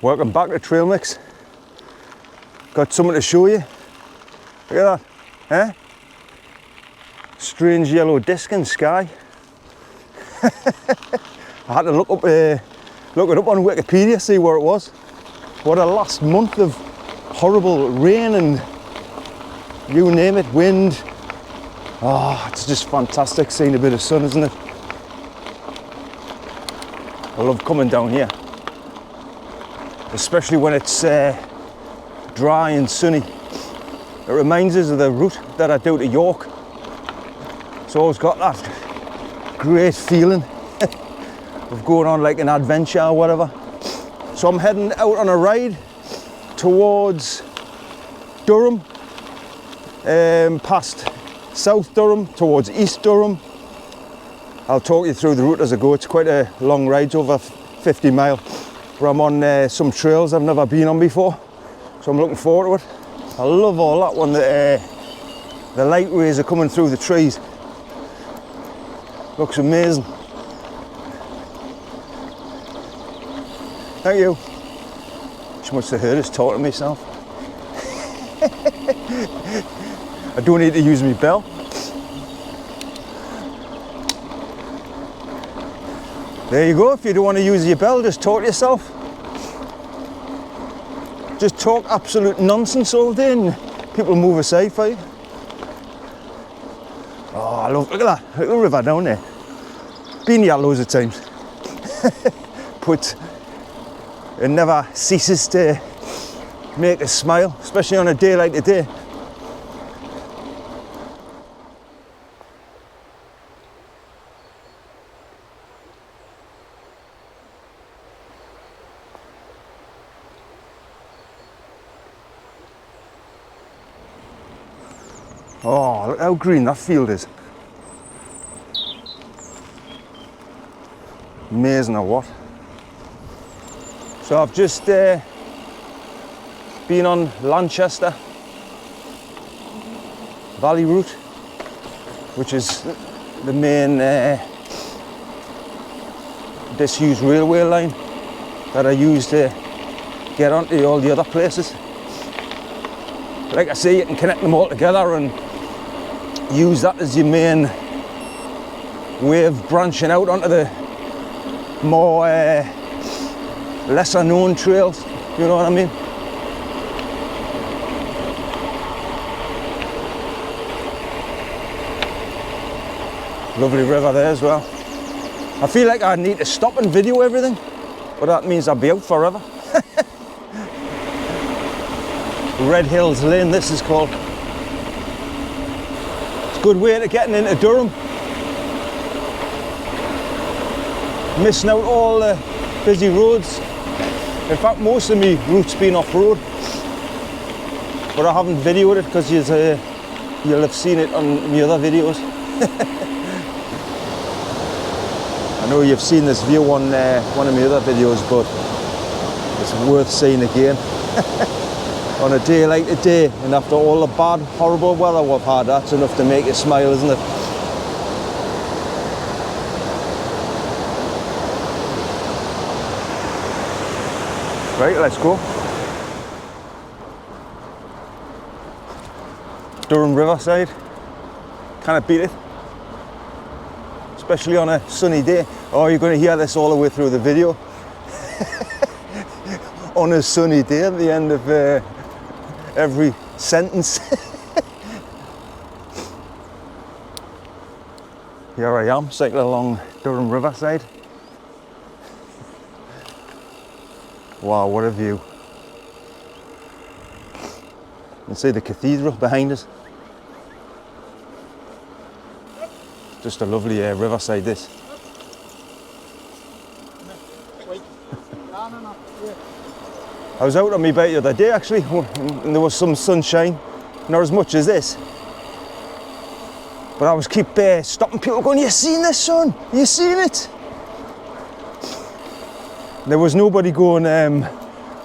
Welcome back to Trail Mix. Got something to show you. Look at that, eh? Strange yellow disc in sky. I had to look it up on Wikipedia, see where it was. What a last month of horrible rain and you name it, wind. Oh, it's just fantastic seeing a bit of sun, isn't it? I love coming down here, especially when it's dry and sunny. It reminds us of the route that I do to York. It's always got that great feeling of going on like an adventure or whatever. So I'm heading out on a ride towards Durham, past South Durham, towards East Durham. I'll talk you through the route as I go. It's quite a long ride, over 50 mile, where I'm on some trails I've never been on before. So I'm looking forward to it. I love all that when the light rays are coming through the trees. Looks amazing. Thank you. She must have heard us talking to myself. I don't need to use my bell. There you go. If you don't want to use your bell, just talk to yourself. Just talk absolute nonsense all day and people move aside for you. Oh, I love, look at that. Look at the river down there. Been here loads of times. But it never ceases to make us smile, especially on a day like today. Oh, look how green that field is. Amazing or what? So I've just been on Lanchester Valley route, which is the main disused railway line that I use to get onto all the other places. Like I say, you can connect them all together and use that as your main way of branching out onto the more lesser known trails, you know what I mean? Lovely river there as well. I feel like I need to stop and video everything, but that means I'll be out forever. Red Hills Lane, this is called. It's a good way to getting into Durham. Missing out all the busy roads. In fact, most of my route's been off-road, but I haven't videoed it because you'll have seen it on my other videos. I know you've seen this view on one of my other videos, but it's worth seeing again. On a day like today, and after all the bad, horrible weather we've had, that's enough to make you smile, isn't it? Right, let's go. Durham Riverside. Can't beat it. Especially on a sunny day. Oh, you're going to hear this all the way through the video. On a sunny day at the end of every sentence. Here I am, cycling along Durham Riverside. Wow, what a view. You can see the cathedral behind us. Just a lovely riverside this. I was out on my bike the other day actually, and there was some sunshine, not as much as this. But I was keep stopping people going, "You seen this, son? You seen it?" There was nobody going,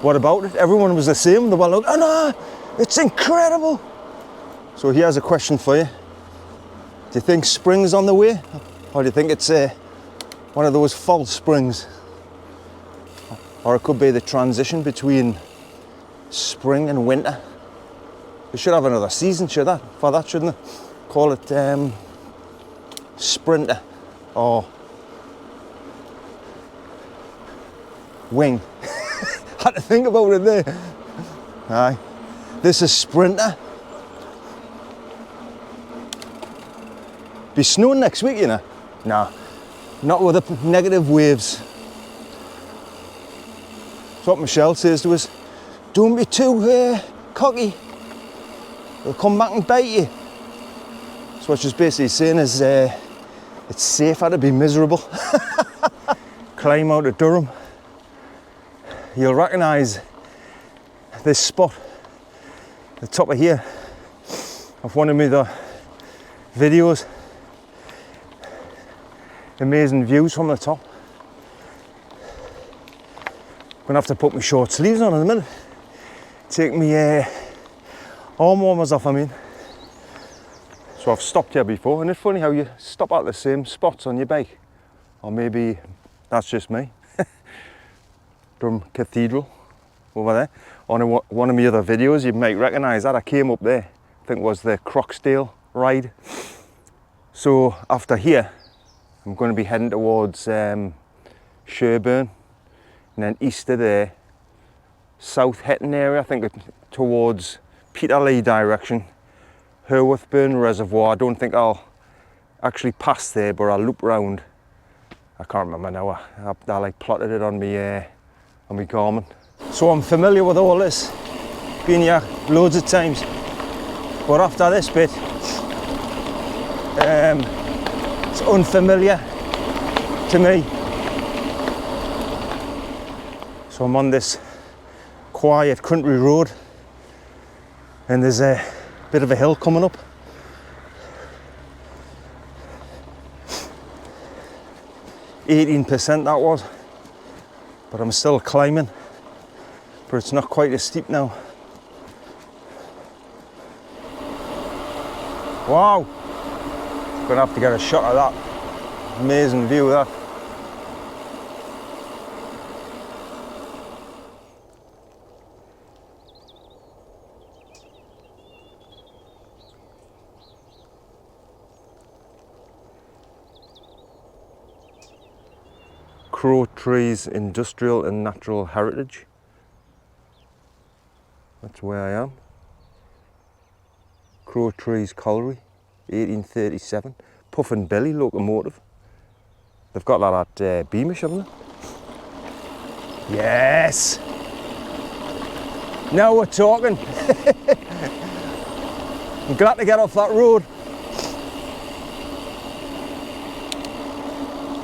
"What about it?" Everyone was the same. They were like, "Oh no, it's incredible." So here's a question for you. Do you think spring's on the way? Or do you think it's one of those false springs? or it could be the transition between spring and winter. They should have another season, shouldn't they? Call it sprinter or wing. Had to think about it there. Aye, this is sprinter. Be snowing next week, you know. Nah, not with the negative waves. That's what Michelle says to us. Don't be too cocky. They'll come back and bite you. So what she's basically saying is it's safer to be miserable. Climb out of Durham. You'll recognise this spot, the top of here, of one of my other videos. Amazing views from the top. I'm gonna have to put my short sleeves on in a minute. Take my arm warmers off, I mean. So I've stopped here before, and it's funny how you stop at the same spots on your bike. Or maybe that's just me. Durham Cathedral over there. On one of my other videos, you might recognise that. I came up there, I think it was the Croxdale ride. So after here, I'm going to be heading towards Sherburn, and then east of there, South Hetton area, I think towards Peterlee direction, Herworthburn Reservoir. I don't think I'll actually pass there, but I'll loop round. I can't remember now. I like plotted it on my Garmin. So I'm familiar with all this, been here loads of times, but after this bit, it's unfamiliar to me. So I'm on this quiet country road, and there's a bit of a hill coming up. %, that was, but I'm still climbing, but it's not quite as steep now. Wow, gonna have to get a shot of that. Amazing view of that. Crowtrees Industrial and Natural Heritage. That's where I am. Crowtrees Colliery, 1837. Puff and Belly locomotive. They've got that at Beamish, haven't they? Yes! Now we're talking. I'm glad to get off that road.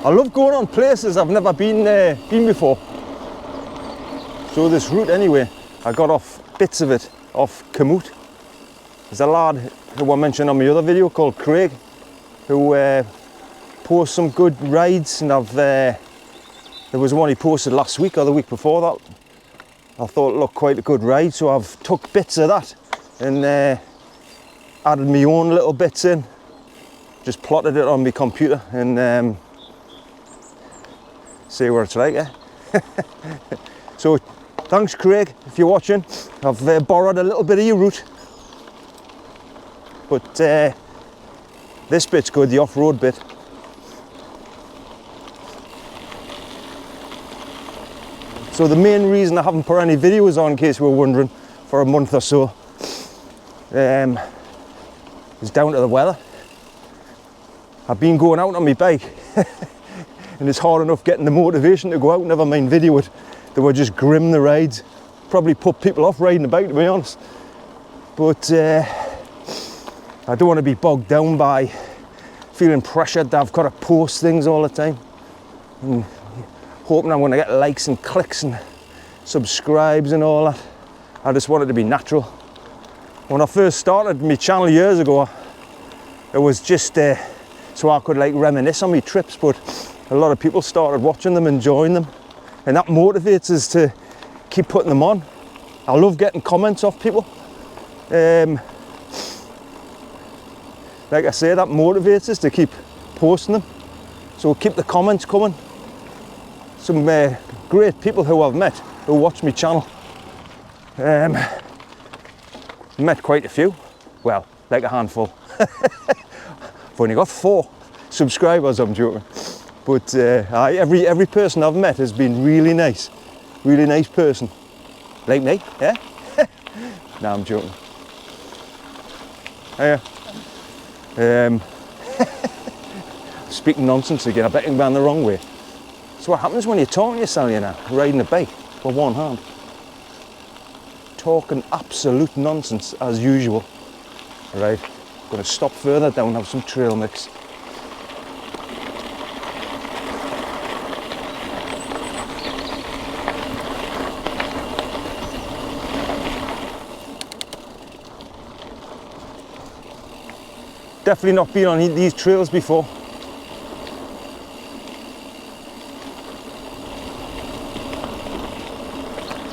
I love going on places I've never been before. So this route anyway, I got off bits of it off Komoot. There's a lad who I mentioned on my other video called Craig, who posts some good rides, and there was one he posted last week or the week before that. I thought it looked quite a good ride, so I've took bits of that and added my own little bits in, just plotted it on my computer and see what it's like, eh? So thanks Craig, if you're watching. I've borrowed a little bit of your route, but this bit's good, the off-road bit. So the main reason I haven't put any videos on, in case you were wondering, for a month or so, is down to the weather. I've been going out on my bike and it's hard enough getting the motivation to go out, never mind video it. They were just grim, the rides. Probably put people off riding a bike, to be honest. But I don't want to be bogged down by feeling pressured that I've got to post things all the time, and hoping I'm going to get likes and clicks and subscribes and all that. I just want it to be natural. When I first started my channel years ago, it was just so I could like reminisce on my trips, but a lot of people started watching them, enjoying them, and that motivates us to keep putting them on. I love getting comments off people. Like I say, that motivates us to keep posting them. So keep the comments coming. some great people who I've met who watch my channel. Met quite a few, well, like a handful. I've only got 4 subscribers, I'm joking. But every person I've met has been really nice person. Like me, yeah? Nah, I'm joking. Speaking nonsense again, I bet I'm going the wrong way. So what happens when you're talking to yourself, you know, riding a bike with one hand? Talking absolute nonsense as usual. Right, going to stop further down, have some trail mix. Definitely not been on these trails before.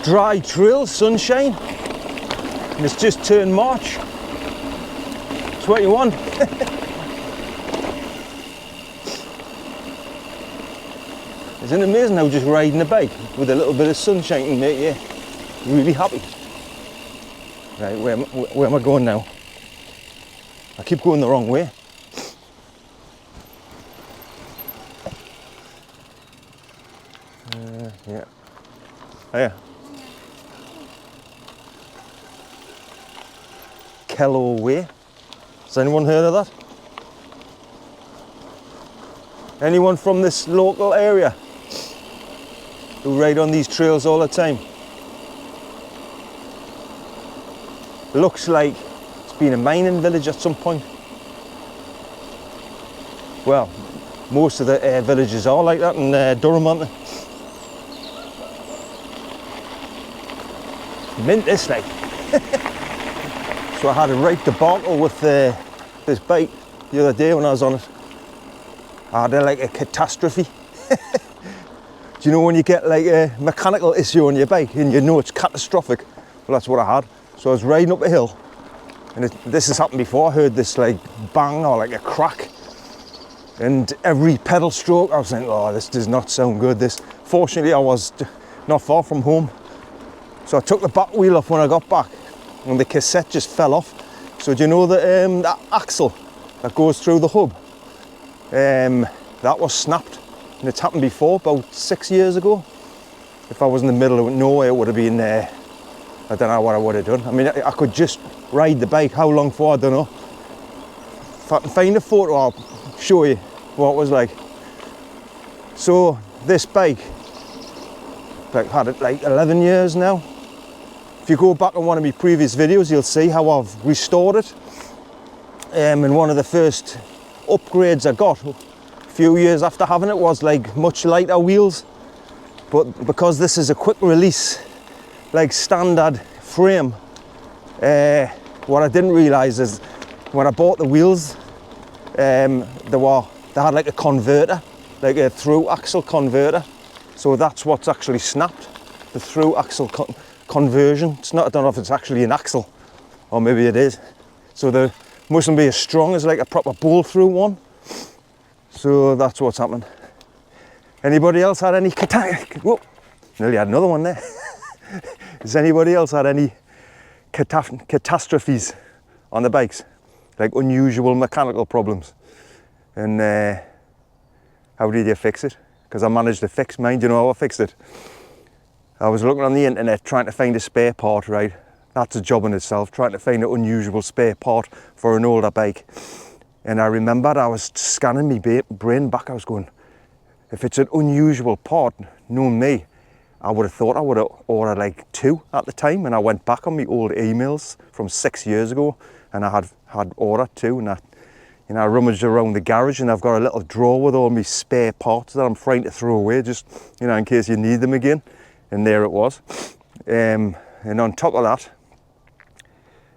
Dry trails, sunshine, and it's just turned March. It's what you want. Isn't it amazing how just riding a bike with a little bit of sunshine can make you really happy? Right, where am I going now? I keep going the wrong way. Yeah. Oh yeah. Kelloe Way. Has anyone heard of that? Anyone from this local area who ride on these trails all the time? Looks like it's been a mining village at some point. Well, most of the villages are like that in Durham, aren't they? Mint this like. So I had a right debacle with this bike the other day when I was on it. I had like a catastrophe. Do you know when you get like a mechanical issue on your bike and you know it's catastrophic? Well, that's what I had. So I was riding up a hill, and this has happened before. I heard this like bang or like a crack, and every pedal stroke I was thinking, oh, this does not sound good. Fortunately, I was not far from home, so I took the back wheel off when I got back, and the cassette just fell off. So do you know that axle that goes through the hub? That was snapped, and it's happened before, about 6 years ago. If I was in the middle of nowhere, it would have been I don't know what I would have done. I mean, I could just ride the bike. How long for, I don't know. If I can find a photo, I'll show you what it was like. So this bike, I've had it like 11 years now. If you go back on one of my previous videos, you'll see how I've restored it. And one of the first upgrades I got a few years after having it was like much lighter wheels. But because this is a quick release, like standard frame, what I didn't realise is when I bought the wheels, they had like a converter, like a through axle converter. So that's what's actually snapped, the through axle conversion. It's not, I don't know if it's actually an axle, or maybe it is. So they mustn't be as strong as like a proper bowl through one. So that's what's happened. Anybody else had any whoa, nearly had another one there. Has anybody else had any catastrophes on the bikes? Like unusual mechanical problems? And how did you fix it? Because I managed to fix mine. Do you know how I fixed it? I was looking on the internet trying to find a spare part, right? That's a job in itself, trying to find an unusual spare part for an older bike. And I remembered I was scanning my brain back. I was going, if it's an unusual part, knowing me, I would have thought I would have ordered like 2 at the time. And I went back on my old emails from 6 years ago, and I had ordered 2. And I rummaged around the garage, and I've got a little drawer with all my spare parts that I'm trying to throw away, just in case you need them again. And there it was. And on top of that,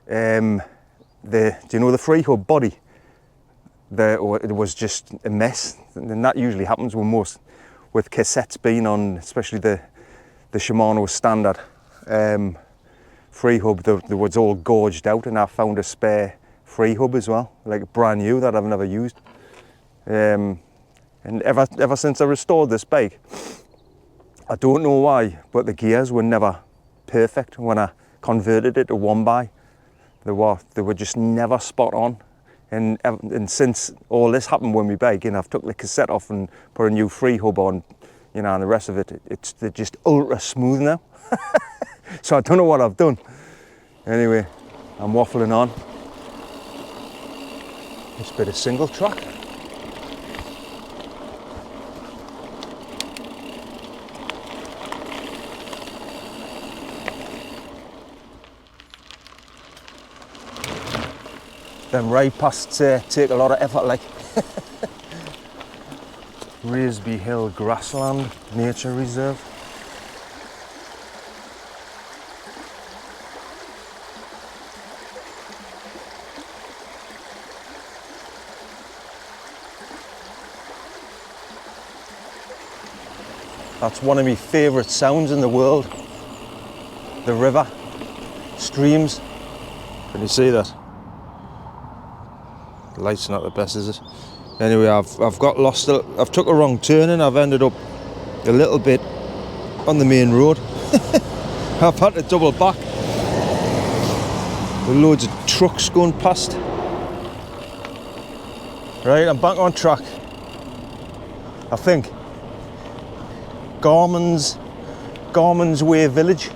do you know the free hub body? It was just a mess, and that usually happens with cassettes being on, especially the Shimano standard free hub. There was all gorged out, and I found a spare free hub as well, like brand new, that I've never used. And ever since I restored this bike, I don't know why, but the gears were never perfect when I converted it to 1x. They were just never spot on. And since all this happened with my bike, and I've took the cassette off and put a new free hub on, you know, and the rest of it, they're just ultra smooth now. So I don't know what I've done. Anyway, I'm waffling on. This bit of single track. Them ride pasts take a lot of effort, like. Raisby Hill Grassland Nature Reserve. That's one of my favourite sounds in the world. The river, streams. Can you see that? The light's not the best, is it? Anyway, I've got lost. I've took a wrong turn and I've ended up a little bit on the main road. I've had to double back. With loads of trucks going past. Right, I'm back on track. I think. Garman's Way Village.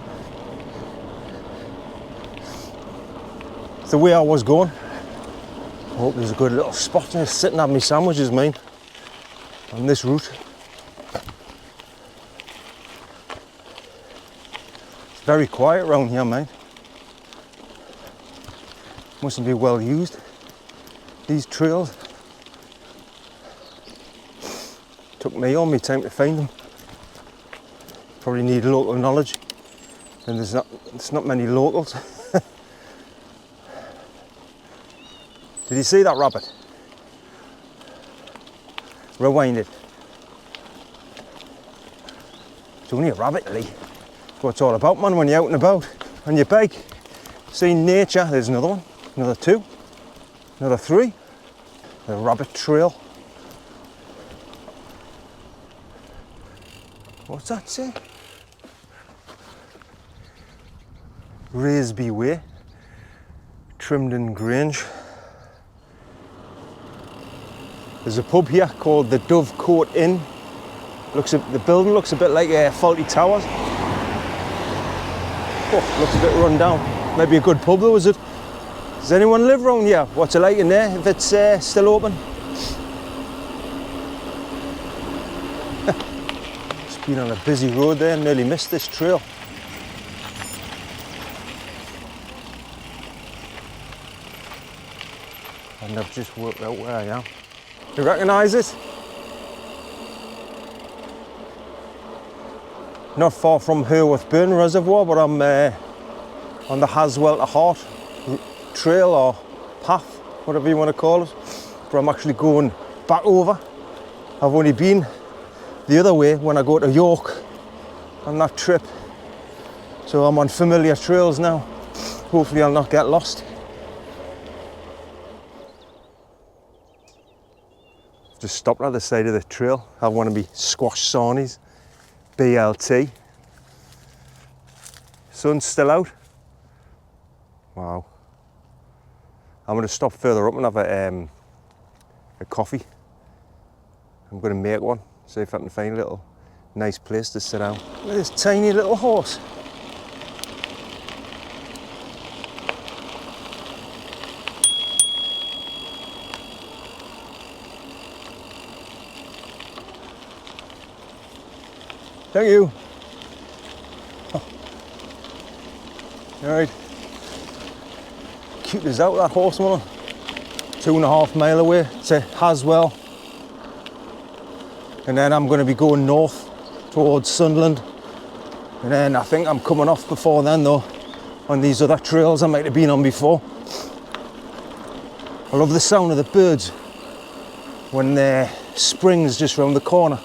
It's the way I was going. I hope there's a good little spot there, sitting having my sandwiches, mate, on this route. It's very quiet around here, mate. Mustn't be well used, these trails. Took me all my time to find them. Probably need local knowledge, and there's not many locals. Did you see that rabbit? Rewind it. It's only a rabbit, Lee. That's what it's all about, man, when you're out and about on your bike. Seeing nature. There's another one, another 2, another 3. The rabbit trail. What's that say? Raisby Way, Trimden Grange. There's a pub here called the Dovecote Inn. The building looks a bit like Faulty Towers. Oh, looks a bit run down. Maybe a good pub though, is it? Does anyone live around here? What's it like in there, if it's still open? Just been on a busy road there, nearly missed this trail. And I've just worked out where I am. You recognise it? Not far from Herworth-Burn Reservoir, but I'm on the Haswell to Hart trail or path, whatever you want to call it. But I'm actually going back over. I've only been the other way when I go to York on that trip. So I'm on familiar trails now. Hopefully I'll not get lost. Just stopped at the side of the trail. I want to be squash sarnies, BLT. Sun's still out. Wow. I'm going to stop further up and have a coffee. I'm going to make one, see if I can find a little nice place to sit down. Look at this tiny little horse. Thank you. Oh. All right. Cute as out, that horse, man. 2.5 miles away to Haswell. And then I'm going to be going north towards Sunderland. And then I think I'm coming off before then though, on these other trails I might have been on before. I love the sound of the birds when spring's just round the corner.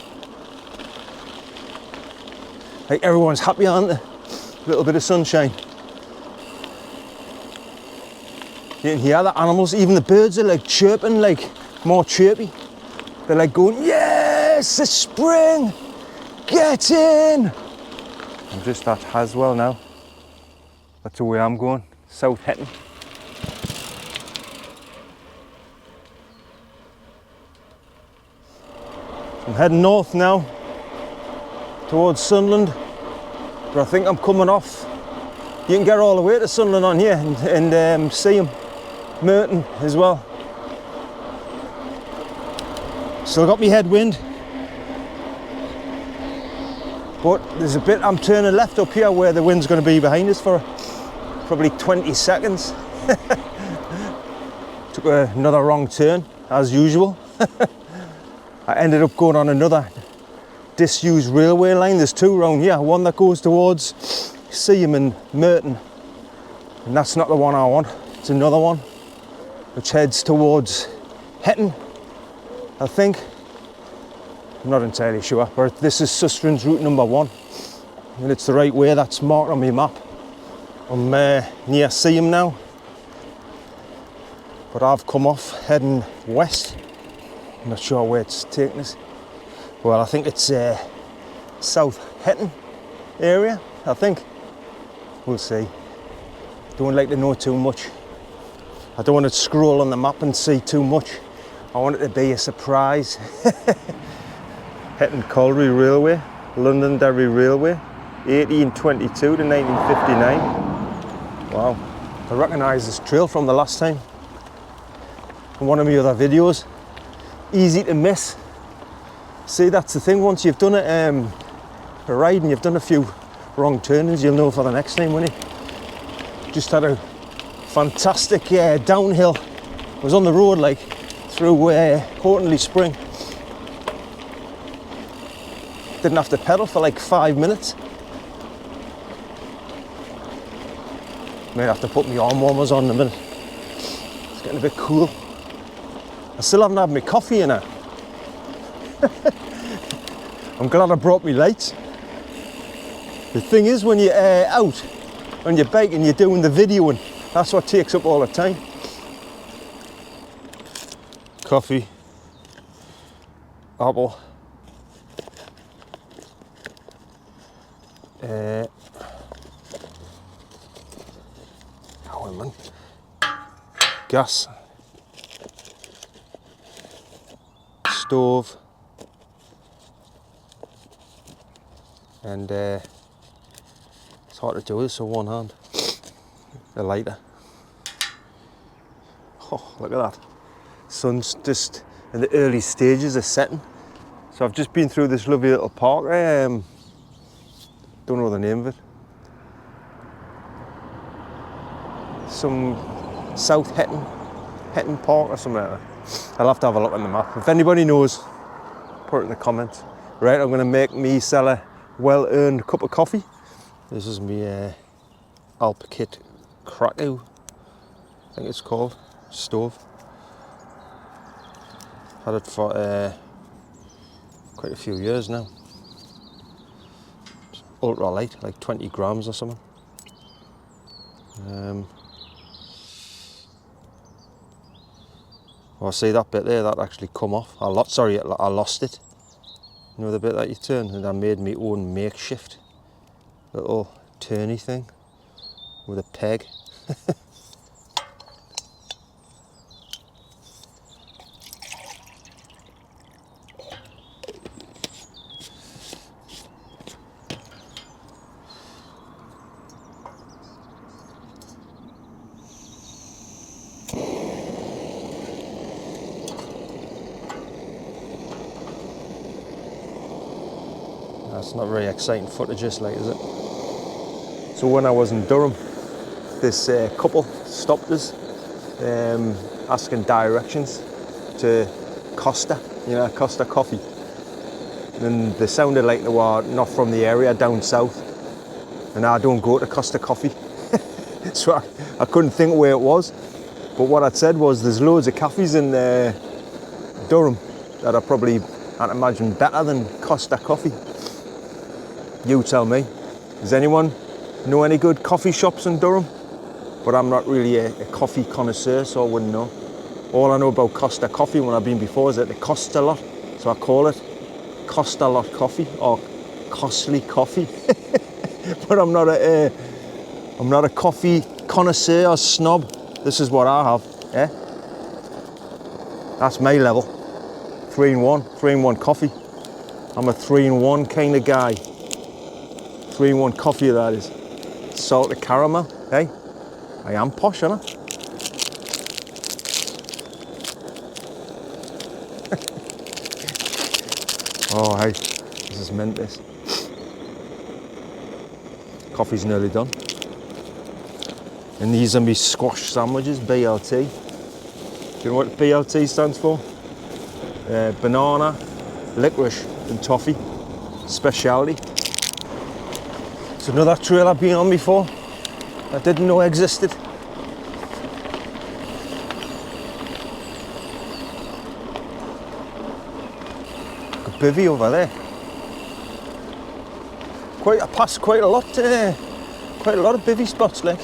Like everyone's happy, aren't they? A little bit of sunshine. You can hear the animals, even the birds are like chirping, like more chirpy. They're like going, yes, it's spring, get in. I'm just at Haswell now. That's the way I'm going, South Hetton. I'm heading north now, towards Sunderland, but I think I'm coming off. You can get all the way to Sunderland on here and see him, Merton as well. Still got me headwind, but there's a bit, I'm turning left up here where the wind's going to be behind us for probably 20 seconds. Took another wrong turn, as usual. I ended up going on another disused railway line. There's two round here, one that goes towards Seaham and Merton, and that's not the one I want. It's another one which heads towards Hetton, I think. I'm not entirely sure, but this is Susteran's route number 1, and it's the right way. That's marked on my map. I'm near Seaham now, but I've come off heading west. I'm not sure where it's taking us. Well, I think it's South Hetton area, I think. We'll see. Don't like to know too much. I don't want to scroll on the map and see too much. I want it to be a surprise. Hetton Colliery Railway, Londonderry Railway, 1822 to 1959. Wow, I recognise this trail from the last time. From one of my other videos. Easy to miss. See, that's the thing, once you've done it, a ride and you've done a few wrong turnings, you'll know for the next time, won't you? Just had a fantastic downhill. I was on the road like through Hortonley Spring. Didn't have to pedal for like 5 minutes. May have to put my arm warmers on in a minute. It's getting a bit cool. I still haven't had my coffee, you know. I'm glad I brought my lights. The thing is, when you're out on your bike and you're doing the videoing, that's what takes up all the time. Coffee, apple, gas, stove, and it's hard to do this with one hand. A lighter. Oh, look at that. Sun's just in the early stages of setting. So I've just been through this lovely little park. Don't know the name of it. Some South Hetton Park or something like that. I'll have to have a look on the map. If anybody knows, put it in the comments. Right, I'm going to make me sell a well-earned cup of coffee. This is me Alpakit Crowtrees, I think it's called, stove. Had it for quite a few years now. It's ultra light, like 20 grams or something. Well, see that bit there, that actually come off. I lost it. You know the bit that you turn, and I made my own makeshift little turny thing with a peg. That's not very exciting footage, just like, is it? So when I was in Durham, this couple stopped us, asking directions to Costa, you know, Costa Coffee. And they sounded like they were not from the area, down south. And I don't go to Costa Coffee. So I couldn't think where it was. But what I'd said was there's loads of cafes in Durham that are probably, I'd imagine, better than Costa Coffee. You tell me. Does anyone know any good coffee shops in Durham? But I'm not really a coffee connoisseur, so I wouldn't know. All I know about Costa Coffee when I've been before is that it costs a lot. So I call it Costa Lot Coffee or Costly Coffee. but I'm not a coffee connoisseur or snob. This is what I have, yeah? That's my level. 3-in-1 coffee. I'm a 3-in-1 kind of guy. 3-in-1 coffee, that is. Salted caramel, hey? I am posh, aren't I? Oh, hey, this is mint, this. Coffee's nearly done. And these are my squash sandwiches, BLT. Do you know what BLT stands for? Banana, licorice and toffee. Speciality. It's another trail I've been on before. I didn't know existed. Bivvy over there. I passed quite a lot of bivvy spots, like.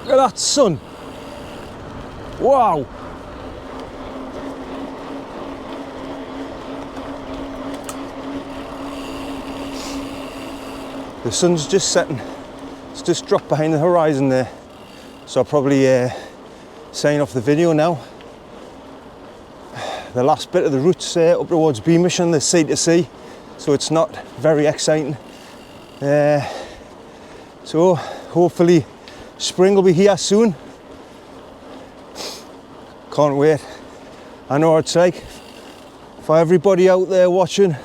Look at that sun. Wow. The sun's just setting. It's just dropped behind the horizon there. So I'll probably sign off the video now. The last bit of the route's up towards Beamish and the sea to sea, so it's not very exciting. So hopefully spring will be here soon. Can't wait. I know what it's like. For everybody out there watching,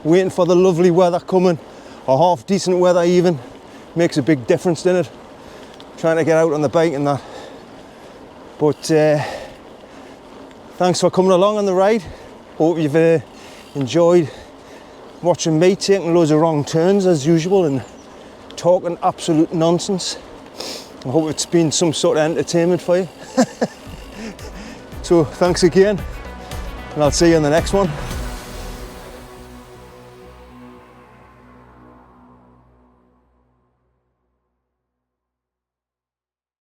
waiting for the lovely weather coming, or half decent weather even, makes a big difference, doesn't it? Trying to get out on the bike and that. But thanks for coming along on the ride. Hope you've enjoyed watching me taking loads of wrong turns as usual and talking absolute nonsense. I hope it's been some sort of entertainment for you. So thanks again, and I'll see you in the next one.